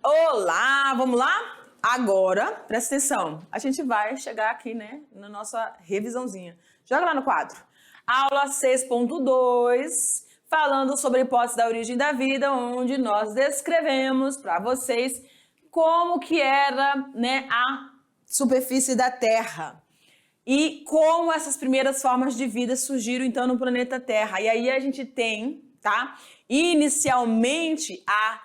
Olá, vamos lá? Agora, presta atenção, a gente vai chegar aqui, né, na nossa revisãozinha. Joga lá no quadro. Aula 6.2, falando sobre a hipótese da origem da vida, onde nós descrevemos para vocês como que era, né, a superfície da Terra. E como essas primeiras formas de vida surgiram, então, no planeta Terra. E aí a gente tem, tá, inicialmente a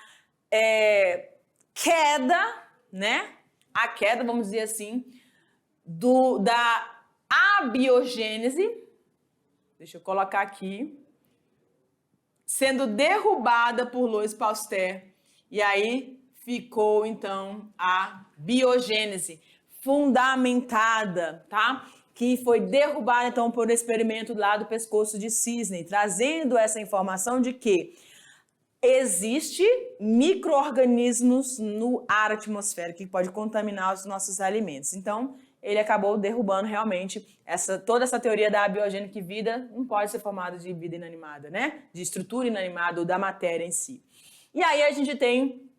queda, né? A queda, vamos dizer assim, da abiogênese, deixa eu colocar aqui, sendo derrubada por Louis Pasteur. E aí ficou, então, a biogênese fundamentada, tá? Que foi derrubada, então, por experimento lá do pescoço de cisne, trazendo essa informação de que existe micro-organismos no ar atmosférico que pode contaminar os nossos alimentos. Então, ele acabou derrubando realmente toda essa teoria da abiogênese, que vida não pode ser formada de vida inanimada, né? De estrutura inanimada ou da matéria em si. E aí a gente tem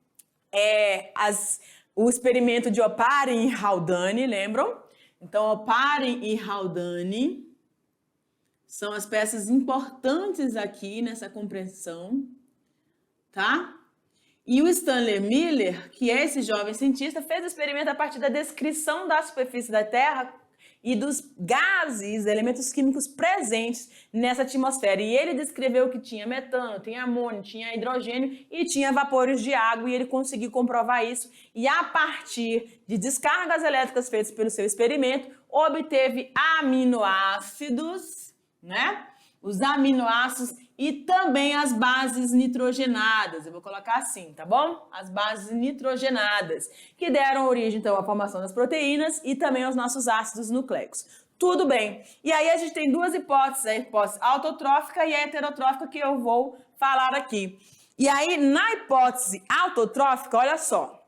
o experimento de Oparin e Haldane, lembram? Então, Oparin e Haldane são as peças importantes aqui nessa compreensão, tá? E o Stanley Miller, que é esse jovem cientista, fez o experimento a partir da descrição da superfície da Terra e dos gases, elementos químicos presentes nessa atmosfera. E ele descreveu que tinha metano, tinha amônio, tinha hidrogênio e tinha vapores de água, e ele conseguiu comprovar isso. E a partir de descargas elétricas feitas pelo seu experimento, obteve aminoácidos, né? Os aminoácidos e também as bases nitrogenadas. Eu vou colocar assim, tá bom? As bases nitrogenadas, que deram origem, então, à formação das proteínas e também aos nossos ácidos nucleicos. Tudo bem. E aí a gente tem duas hipóteses, a hipótese autotrófica e a heterotrófica, que eu vou falar aqui. E aí, na hipótese autotrófica, olha só.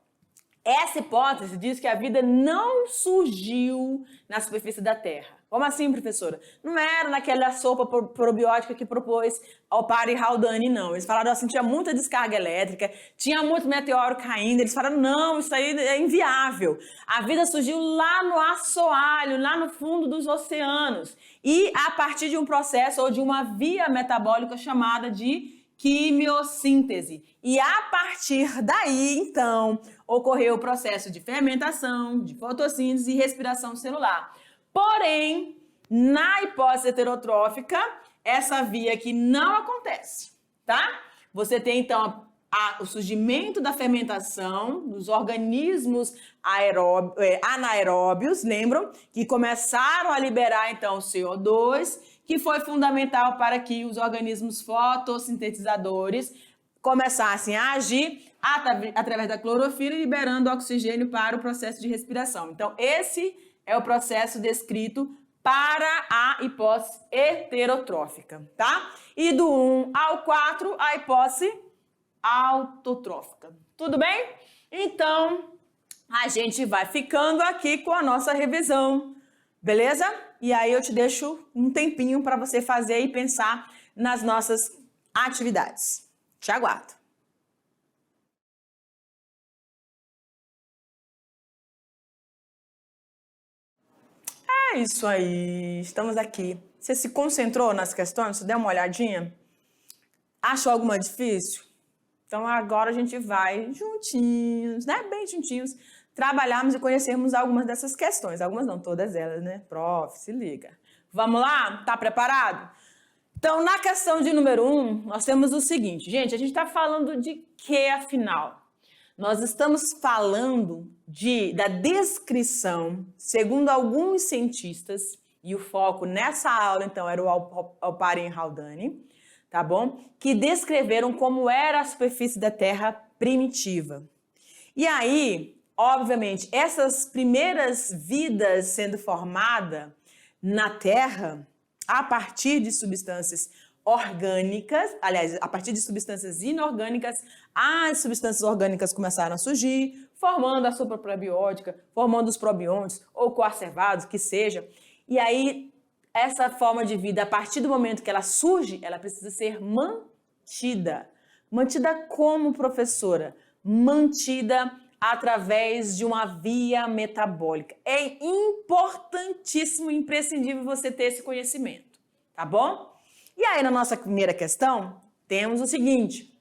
Essa hipótese diz que a vida não surgiu na superfície da Terra. Como assim, professora? Não era naquela sopa probiótica que propôs Oparin e Haldane, não. Eles falaram assim, tinha muita descarga elétrica, tinha muito meteoro caindo. Eles falaram, não, isso aí é inviável. A vida surgiu lá no assoalho, lá no fundo dos oceanos. E a partir de um processo ou de uma via metabólica chamada de quimiossíntese. E a partir daí, então, ocorreu o processo de fermentação, de fotossíntese e respiração celular. Porém, na hipótese heterotrófica, essa via aqui não acontece, tá? Você tem, então, o surgimento da fermentação dos organismos anaeróbios, lembram? Que começaram a liberar, então, o CO2, que foi fundamental para que os organismos fotossintetizadores começassem a agir através da clorofila, liberando oxigênio para o processo de respiração. Então, esse é o processo descrito para a hipótese heterotrófica, tá? E do 1 ao 4, a hipótese autotrófica. Tudo bem? Então, a gente vai ficando aqui com a nossa revisão, beleza? E aí eu te deixo um tempinho para você fazer e pensar nas nossas atividades. Te aguardo. É isso aí, estamos aqui. Você se concentrou nas questões? Você deu uma olhadinha? Achou alguma difícil? Então agora a gente vai juntinhos, né? Bem juntinhos, trabalharmos e conhecermos algumas dessas questões. Algumas não, todas elas, né? Prof, se liga. Vamos lá? Tá preparado? Então, na questão de número 1, nós temos o seguinte. Gente, a gente está falando de quê, afinal? Nós estamos falando da descrição, segundo alguns cientistas, e o foco nessa aula, então, era o Oparin e Haldane, tá bom? Que descreveram como era a superfície da Terra primitiva. E aí, obviamente, essas primeiras vidas sendo formadas na Terra, a partir de substâncias orgânicas, aliás, a partir de substâncias inorgânicas, as substâncias orgânicas começaram a surgir, formando a sopa probiótica, formando os probiônicos ou coacervados, que seja. E aí, essa forma de vida, a partir do momento que ela surge, ela precisa ser mantida. Mantida como, professora? mantida através de uma via metabólica. É importantíssimo e imprescindível você ter esse conhecimento, tá bom? E aí, na nossa primeira questão, temos o seguinte: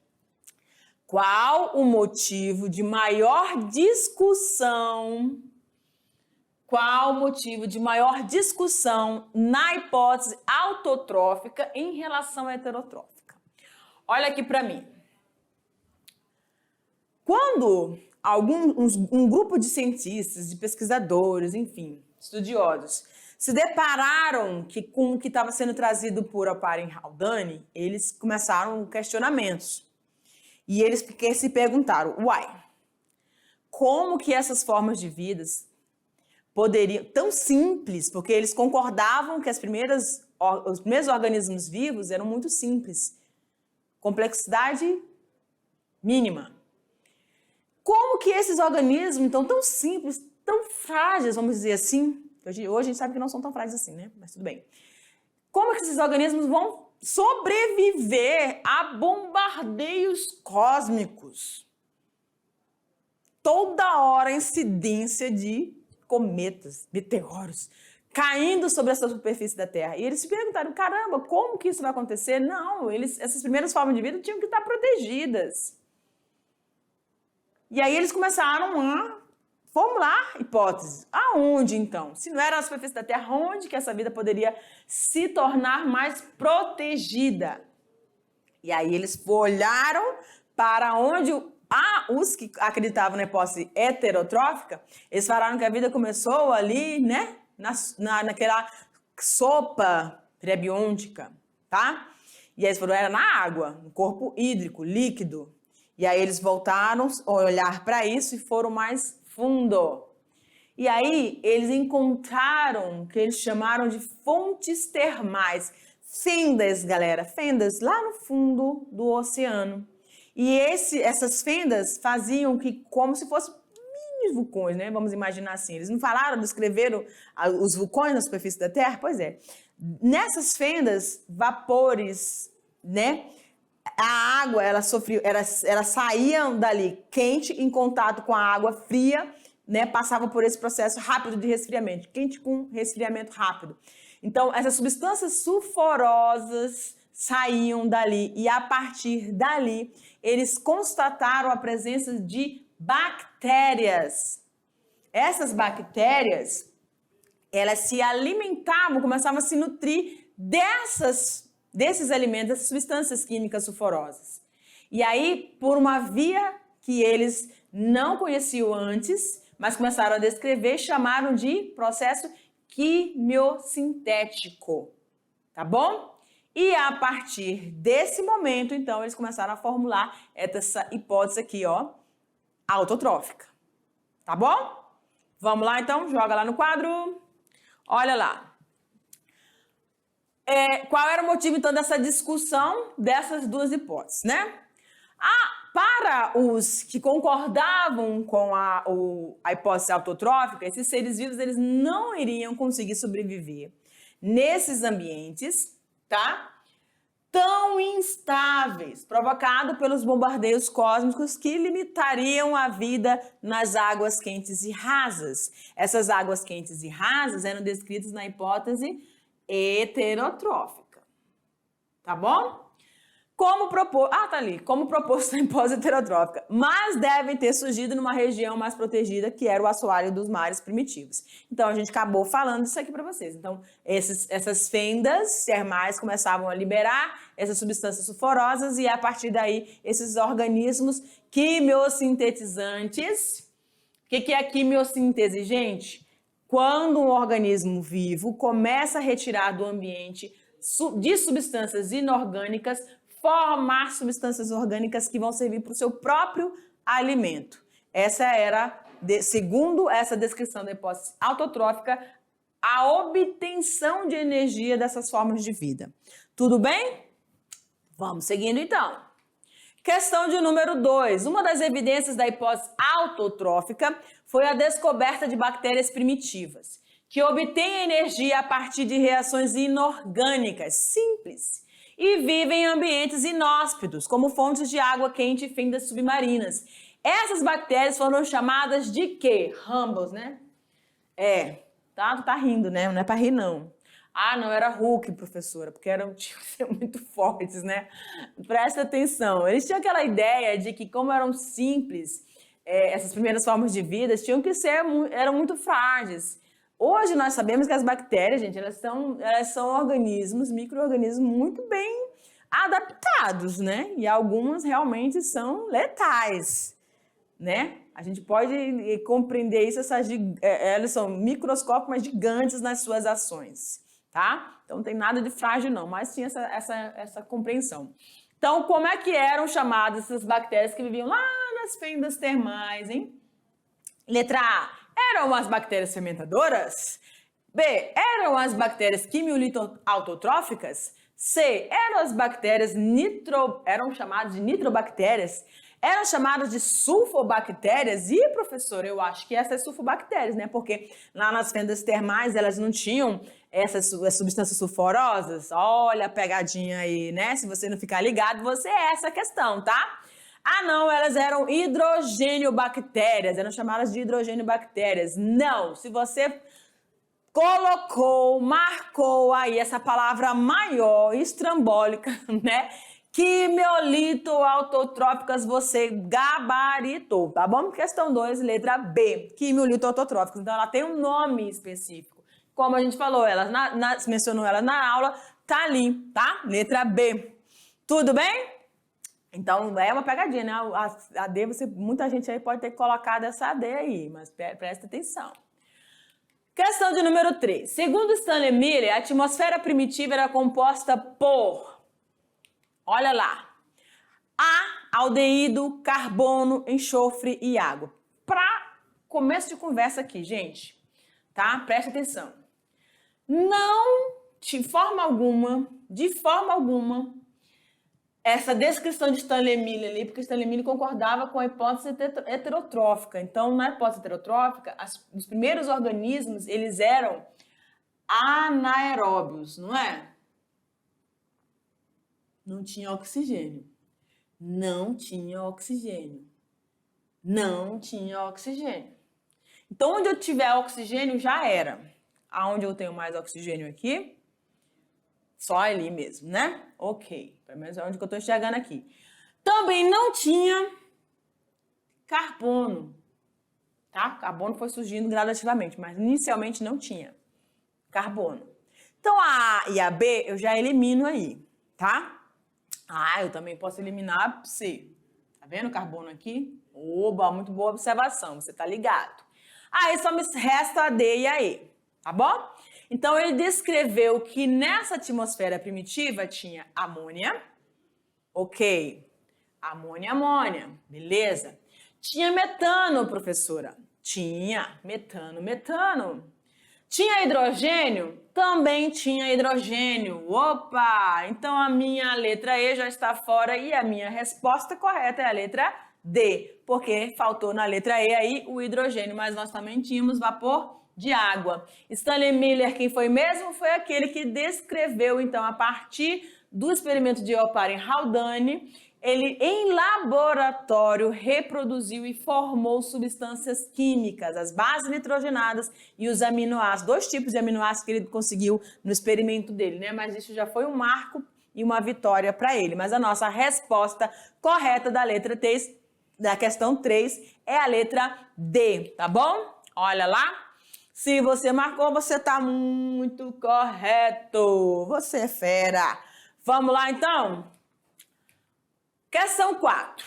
qual o motivo de maior discussão? Qual o motivo de maior discussão na hipótese autotrófica em relação à heterotrófica? Olha aqui para mim. Quando um grupo de cientistas, de pesquisadores, enfim, estudiosos, se depararam com o que estava sendo trazido por Oparin e Haldane, eles começaram questionamentos. E eles se perguntaram, como que essas formas de vidas poderiam, tão simples, porque eles concordavam que os primeiros organismos vivos eram muito simples, complexidade mínima. Como que esses organismos, então, tão simples, tão frágeis, vamos dizer assim, hoje a gente sabe que não são tão frágeis assim, né? Mas tudo bem. Como que esses organismos vão sobreviver a bombardeios cósmicos? Toda hora a incidência de cometas, meteoros, caindo sobre a superfície da Terra. E eles se perguntaram, caramba, como que isso vai acontecer? Não, essas primeiras formas de vida tinham que estar protegidas. E aí eles começaram a formular hipóteses. Aonde, então? Se não era na superfície da Terra, onde que essa vida poderia se tornar mais protegida? E aí eles olharam para onde os que acreditavam na hipótese heterotrófica, eles falaram que a vida começou ali, né? Naquela sopa prebiótica, tá? E aí eles falaram, era na água, no corpo hídrico, líquido. E aí eles voltaram a olhar para isso e foram mais fundo. E aí eles encontraram o que eles chamaram de fontes termais. Fendas, galera, fendas lá no fundo do oceano. E essas fendas faziam que, como se fossem mini vulcões, né? Vamos imaginar assim. Eles não falaram, descreveram os vulcões na superfície da Terra? Pois é. Nessas fendas, vapores, né? A água, elas saíam dali quente em contato com a água fria, né? Passava por esse processo rápido de resfriamento, quente com resfriamento rápido. Então, essas substâncias sulfurosas saíam dali e a partir dali eles constataram a presença de bactérias. Essas bactérias, elas se alimentavam, começavam a se nutrir desses alimentos, dessas substâncias químicas sulfurosas. E aí, por uma via que eles não conheciam antes, mas começaram a descrever, chamaram de processo quimiosintético, tá bom? E a partir desse momento, então, eles começaram a formular essa hipótese aqui, ó, autotrófica, tá bom? Vamos lá, então, joga lá no quadro. Olha lá. Qual era o motivo, então, dessa discussão dessas duas hipóteses, né? Para os que concordavam com a hipótese autotrófica, esses seres vivos eles não iriam conseguir sobreviver nesses ambientes, tá? Tão instáveis, provocado pelos bombardeios cósmicos que limitariam a vida nas águas quentes e rasas. Essas águas quentes e rasas eram descritas na hipótese heterotrófica, tá bom? Como proposto na hipótese heterotrófica, mas devem ter surgido numa região mais protegida, que era o assoalho dos mares primitivos. Então, a gente acabou falando isso aqui para vocês. Então, essas fendas termais começavam a liberar essas substâncias sulfurosas e, a partir daí, esses organismos quimiosintetizantes. O que é a quimiossíntese, gente? Quando um organismo vivo começa a retirar do ambiente de substâncias inorgânicas, formar substâncias orgânicas que vão servir para o seu próprio alimento. Essa era, segundo essa descrição da hipótese autotrófica, a obtenção de energia dessas formas de vida. Tudo bem? Vamos seguindo então. Questão de número 2. Uma das evidências da hipótese autotrófica foi a descoberta de bactérias primitivas, que obtêm energia a partir de reações inorgânicas simples e vivem em ambientes inóspitos, como fontes de água quente e fendas submarinas. Essas bactérias foram chamadas de quê? Humbles, né? Tu tá rindo, né? Não é pra rir, não. Ah, não, era Hulk, professora, porque tinham que ser muito fortes, né? Presta atenção. Eles tinham aquela ideia de que, como eram simples, essas primeiras formas de vida tinham que ser, eram muito frágeis. Hoje nós sabemos que as bactérias, gente, elas são organismos, micro-organismos muito bem adaptados, né? E algumas realmente são letais, né? A gente pode compreender isso, elas são microscópicas, mas gigantes nas suas ações, tá? Então não tem nada de frágil não, mas tinha essa compreensão. Então, como é que eram chamadas essas bactérias que viviam lá nas fendas termais, hein? Letra A, eram as bactérias fermentadoras? B, eram as bactérias quimiolito-autotróficas? C, eram as bactérias eram chamadas de nitrobactérias? Eram chamadas de sulfobactérias? E, professor, eu acho que essas sulfobactérias, né? Porque lá nas fendas termais elas não tinham essas substâncias sulfurosas. Olha a pegadinha aí, né? Se você não ficar ligado, você é essa questão, tá? Ah, não, elas eram hidrogênio-bactérias, eram chamadas de hidrogênio-bactérias. Não, se você marcou aí essa palavra maior, estrambólica, né? Quimiolito-autotróficas, você gabaritou, tá bom? Questão 2, letra B, quimiolito-autotróficas. Então, ela tem um nome específico. Como a gente falou, mencionou ela na aula, tá ali, tá? Letra B. Tudo bem? Então, é uma pegadinha, né? A D, muita gente aí pode ter colocado essa D aí, mas presta atenção. Questão de número 3. Segundo Stanley Miller, a atmosfera primitiva era composta por, olha lá, aldeído, carbono, enxofre e água. Para começo de conversa aqui, gente, tá? Presta atenção. Não, de forma alguma, essa descrição de Stanley Miller ali, porque Stanley Miller concordava com a hipótese heterotrófica. Então, na hipótese heterotrófica, os primeiros organismos, eles eram anaeróbios, não é? Não tinha oxigênio. Não tinha oxigênio. Não tinha oxigênio. Então, onde eu tiver oxigênio, já era. Aonde eu tenho mais oxigênio aqui? Só ali mesmo, né? Ok, pelo menos é onde que eu estou enxergando aqui. Também não tinha carbono, tá? Carbono foi surgindo gradativamente, mas inicialmente não tinha carbono. Então, a A e a B eu já elimino aí, tá? Eu também posso eliminar C. Tá vendo o carbono aqui? Oba, muito boa observação, você tá ligado. Aí só me resta a D e a E, tá bom? Então, ele descreveu que nessa atmosfera primitiva tinha amônia, ok, amônia, beleza. Tinha metano, professora? Tinha, metano. Tinha hidrogênio? Também tinha hidrogênio. Opa! Então, a minha letra E já está fora e a minha resposta correta é a letra D, porque faltou na letra E aí o hidrogênio, mas nós também tínhamos vapor de água. Stanley Miller, quem foi mesmo? Foi aquele que descreveu, então, a partir do experimento de Oparin Haldane, ele, em laboratório, reproduziu e formou substâncias químicas, as bases nitrogenadas e os aminoácidos, 2 tipos de aminoácidos que ele conseguiu no experimento dele, né? Mas isso já foi um marco e uma vitória para ele. Mas a nossa resposta correta da letra 3, da questão 3, é a letra D, tá bom? Olha lá. Se você marcou, você está muito correto. Você é fera. Vamos lá, então? Questão 4.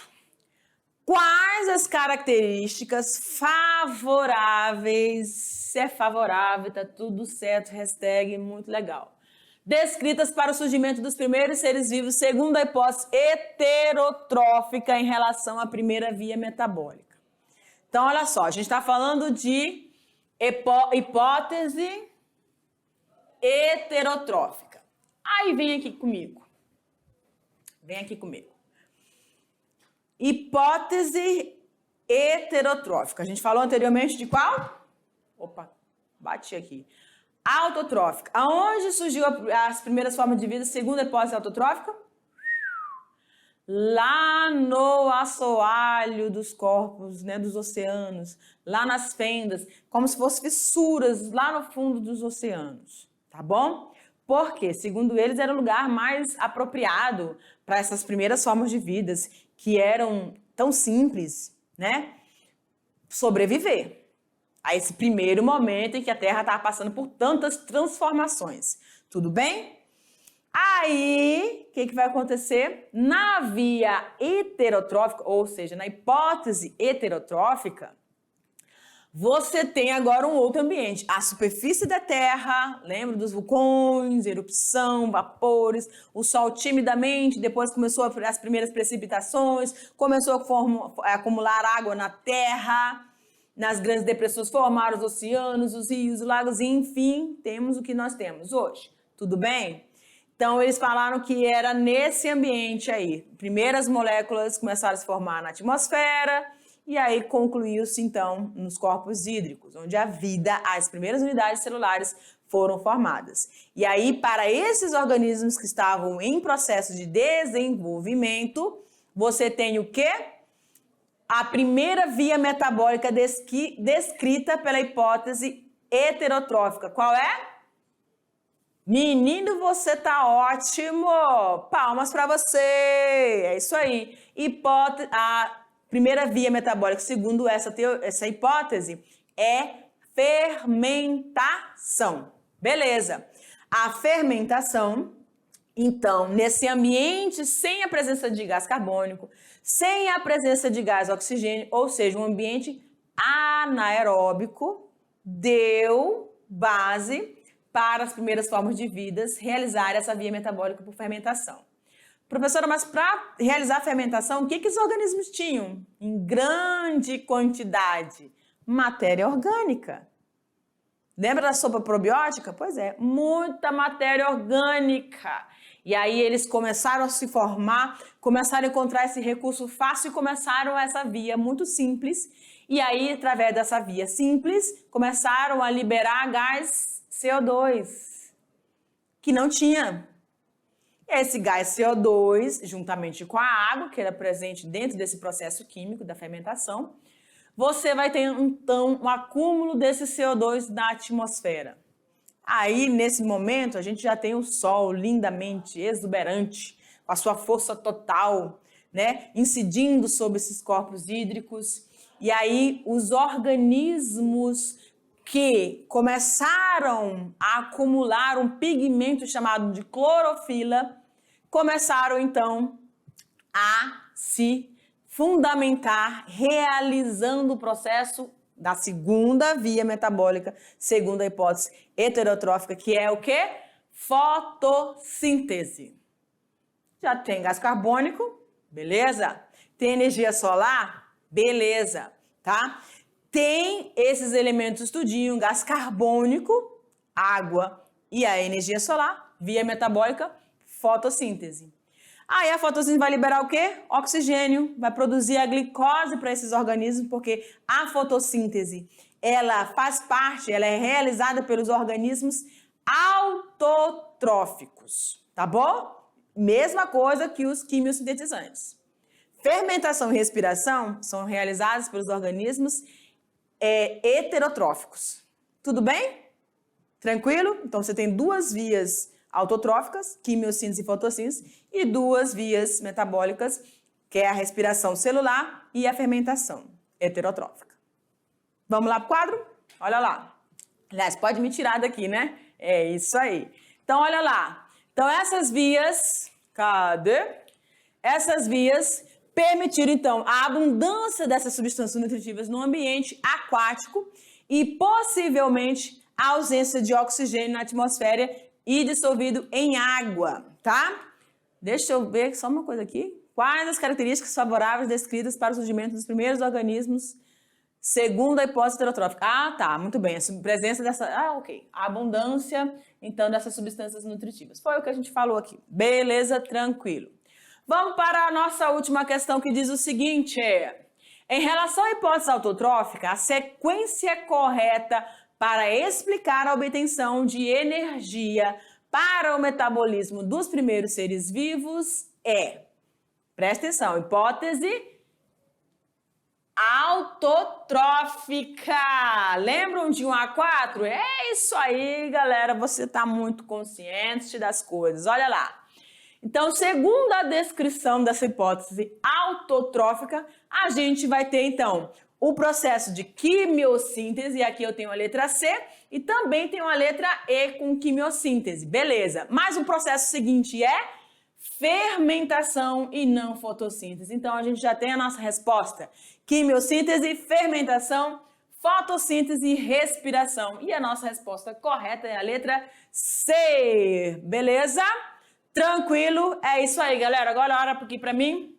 Quais as características favoráveis? Se é favorável, tá tudo certo. Hashtag muito legal. Descritas para o surgimento dos primeiros seres vivos segundo a hipótese heterotrófica em relação à primeira via metabólica. Então, olha só. A gente está falando de hipótese heterotrófica. Aí vem aqui comigo. Hipótese heterotrófica. A gente falou anteriormente de qual? Opa, bati aqui. Autotrófica. Aonde surgiu as primeiras formas de vida segundo a hipótese autotrófica? lá no assoalho dos corpos, né, dos oceanos, lá nas fendas, como se fossem fissuras lá no fundo dos oceanos, tá bom? Porque, segundo eles, era o lugar mais apropriado para essas primeiras formas de vidas que eram tão simples, né? Sobreviver a esse primeiro momento em que a Terra estava passando por tantas transformações. Tudo bem? Aí, o que vai acontecer? Na via heterotrófica, ou seja, na hipótese heterotrófica, você tem agora um outro ambiente. A superfície da Terra, lembra dos vulcões, erupção, vapores, o Sol timidamente, depois começou as primeiras precipitações, começou a acumular água na Terra, nas grandes depressões formaram os oceanos, os rios, os lagos, enfim, temos o que nós temos hoje. Tudo bem? Então, eles falaram que era nesse ambiente aí. Primeiras moléculas começaram a se formar na atmosfera e aí concluiu-se, então, nos corpos hídricos, onde a vida, as primeiras unidades celulares foram formadas. E aí, para esses organismos que estavam em processo de desenvolvimento, você tem o quê? A primeira via metabólica descrita pela hipótese heterotrófica. Qual é? Menino, você tá ótimo! Palmas para você! É isso aí. A primeira via metabólica, segundo essa hipótese, é fermentação. Beleza. A fermentação, então, nesse ambiente sem a presença de gás carbônico, sem a presença de gás oxigênio, ou seja, um ambiente anaeróbico, deu base para as primeiras formas de vidas realizar essa via metabólica por fermentação. Professora, mas para realizar a fermentação, o que os organismos tinham? Em grande quantidade, matéria orgânica. Lembra da sopa probiótica? Pois é, muita matéria orgânica. E aí eles começaram a se formar, começaram a encontrar esse recurso fácil e começaram essa via muito simples. E aí, através dessa via simples, começaram a liberar gás CO2, que não tinha. Esse gás CO2, juntamente com a água, que era presente dentro desse processo químico da fermentação, você vai ter, então, um acúmulo desse CO2 na atmosfera. Aí, nesse momento, a gente já tem o Sol lindamente exuberante, com a sua força total, né, incidindo sobre esses corpos hídricos. E aí, os organismos que começaram a acumular um pigmento chamado de clorofila, começaram então a se fundamentar, realizando o processo da segunda via metabólica, segundo a hipótese heterotrófica, que é o quê? Fotossíntese. Já tem gás carbônico, beleza? Tem energia solar, beleza, tá? Tem esses elementos tudinho, gás carbônico, água e a energia solar, via metabólica, fotossíntese. Aí a fotossíntese vai liberar o quê? Oxigênio, vai produzir a glicose para esses organismos, porque a fotossíntese, ela faz parte, ela é realizada pelos organismos autotróficos, tá bom? Mesma coisa que os quimiosintetizantes. Fermentação e respiração são realizadas pelos organismos heterotróficos. Tudo bem? Tranquilo? Então você tem duas vias autotróficas, quimiossíntese e fotossíntese, e duas vias metabólicas, que é a respiração celular e a fermentação heterotrófica. Vamos lá pro quadro? Olha lá. Aliás, pode me tirar daqui, né? É isso aí. Então, olha lá. Então, essas vias, cadê? Essas vias permitiram, então, a abundância dessas substâncias nutritivas no ambiente aquático e, possivelmente, a ausência de oxigênio na atmosfera e dissolvido em água, tá? Deixa eu ver só uma coisa aqui. Quais as características favoráveis descritas para o surgimento dos primeiros organismos segundo a hipótese heterotrófica? Ah, tá, muito bem. A presença dessa... Ah, ok. A abundância, então, dessas substâncias nutritivas. Foi o que a gente falou aqui. Beleza, tranquilo. Vamos para a nossa última questão, que diz o seguinte: em relação à hipótese autotrófica, a sequência correta para explicar a obtenção de energia para o metabolismo dos primeiros seres vivos é Presta atenção, hipótese autotrófica. Lembram de 1 a 4? É isso aí, galera. Você está muito consciente das coisas. Olha lá. Então, segundo a descrição dessa hipótese autotrófica, a gente vai ter, então, o processo de quimiossíntese, e aqui eu tenho a letra C, e também tenho a letra E com quimiossíntese. Beleza. Mas o processo seguinte é fermentação e não fotossíntese. Então, a gente já tem a nossa resposta. Quimiossíntese, fermentação, fotossíntese e respiração. E a nossa resposta correta é a letra C. Beleza? Tranquilo? É isso aí, galera. Agora olha aqui para mim.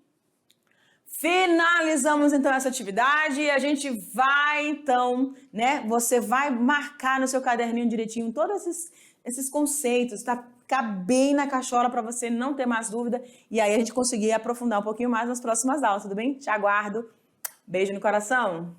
Finalizamos, então, essa atividade e a gente vai, então, né? Você vai marcar no seu caderninho direitinho todos esses conceitos, tá? Ficar bem na cachola para você não ter mais dúvida e aí a gente conseguir aprofundar um pouquinho mais nas próximas aulas, tudo bem? Te aguardo. Beijo no coração.